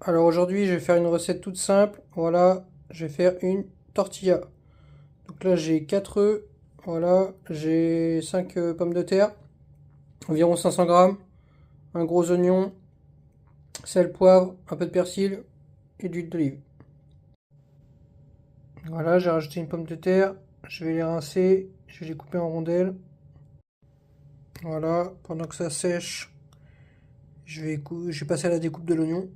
Alors aujourd'hui, je vais faire une recette toute simple. Voilà, je vais faire une tortilla. Donc là, j'ai 4 œufs. Voilà, j'ai 5 pommes de terre, environ 500 grammes, un gros oignon, sel, poivre, un peu de persil et d'huile d'olive. Voilà, j'ai rajouté une pomme de terre. Je vais les rincer, je vais les couper en rondelles. Voilà, pendant que ça sèche, je vais passer à la découpe de l'oignon.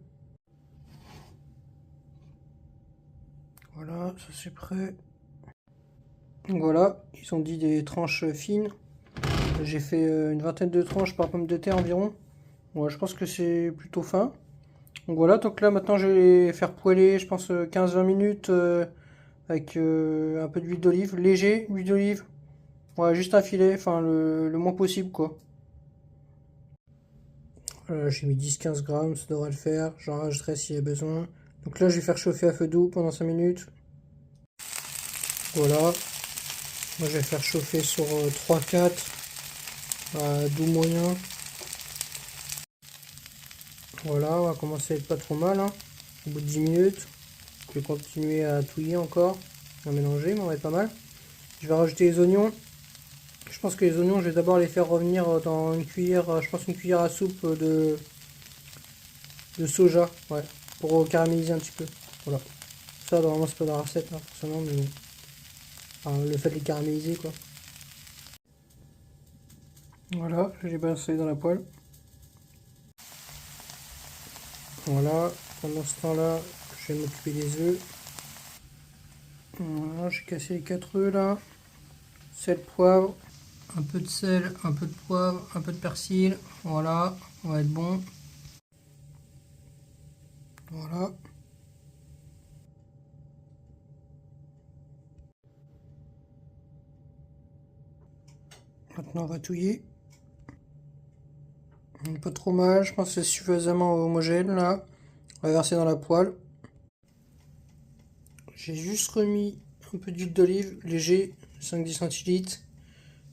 Voilà, ça c'est prêt. Donc voilà, ils sont dit des tranches fines. J'ai fait une vingtaine de tranches par pomme de terre environ. Ouais, je pense que c'est plutôt fin. Donc voilà, donc là maintenant je vais les faire poêler, je pense 15-20 minutes avec un peu d'huile d'olive, léger, huile d'olive. Ouais, juste un filet, enfin le moins possible quoi. J'ai mis 10-15 grammes, ça devrait le faire. J'en rajouterai s'il y a besoin. Donc là je vais faire chauffer à feu doux pendant 5 minutes. Voilà. Moi je vais faire chauffer sur 3-4 à doux moyen. Voilà, on va commencer à être pas trop mal, hein. Au bout de 10 minutes, je vais continuer à touiller encore, à mélanger, mais on va être pas mal. Je vais rajouter les oignons. Je pense que les oignons, je vais d'abord les faire revenir dans une cuillère, je pense une cuillère à soupe de soja, ouais, pour caraméliser un petit peu. Voilà. Ça, normalement, c'est pas dans la recette, hein, forcément, mais bon. Enfin, le fait de les caraméliser, quoi. Voilà, je les balancé dans la poêle. Voilà, pendant ce temps-là, je vais m'occuper des œufs. Voilà, j'ai cassé les 4 œufs là. Sel, poivre, un peu de sel, un peu de poivre, un peu de persil. Voilà, on va être bon. Voilà. Maintenant, on va touiller. Pas trop mal, je pense que c'est suffisamment homogène là. On va verser dans la poêle. J'ai juste remis un peu d'huile d'olive, léger, 5-10 centilitres.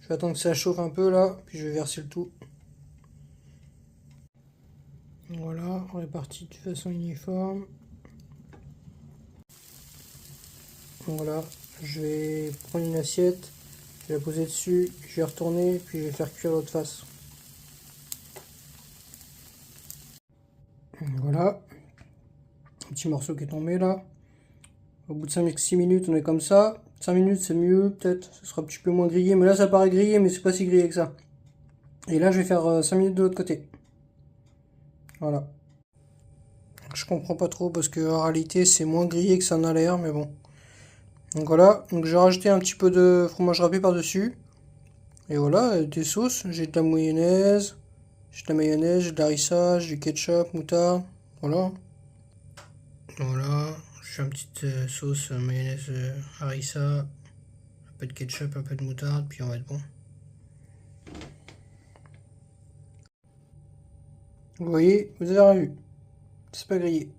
Je vais attendre que ça chauffe un peu là, puis je vais verser le tout. Voilà, on est parti de façon uniforme. Voilà, je vais prendre une assiette, je vais la poser dessus, je vais retourner, puis je vais faire cuire l'autre face. Voilà, un petit morceau qui est tombé là. Au bout de 5-6 minutes, on est comme ça. 5 minutes, c'est mieux, peut-être. Ce sera un petit peu moins grillé. Mais là, ça paraît grillé, mais c'est pas si grillé que ça. Et là, je vais faire 5 minutes de l'autre côté. Voilà. Je comprends pas trop parce que en réalité, c'est moins grillé que ça en a l'air, mais bon. Donc voilà. Donc j'ai rajouté un petit peu de fromage râpé par-dessus. Et voilà, des sauces. J'ai de la mayonnaise. J'ai de la mayonnaise, j'ai de la harissa, j'ai du ketchup, moutarde. Voilà. Voilà. Je fais une petite sauce mayonnaise harissa. Un peu de ketchup, un peu de moutarde, puis on va être bon. Vous voyez, vous avez vu, c'est pas grillé.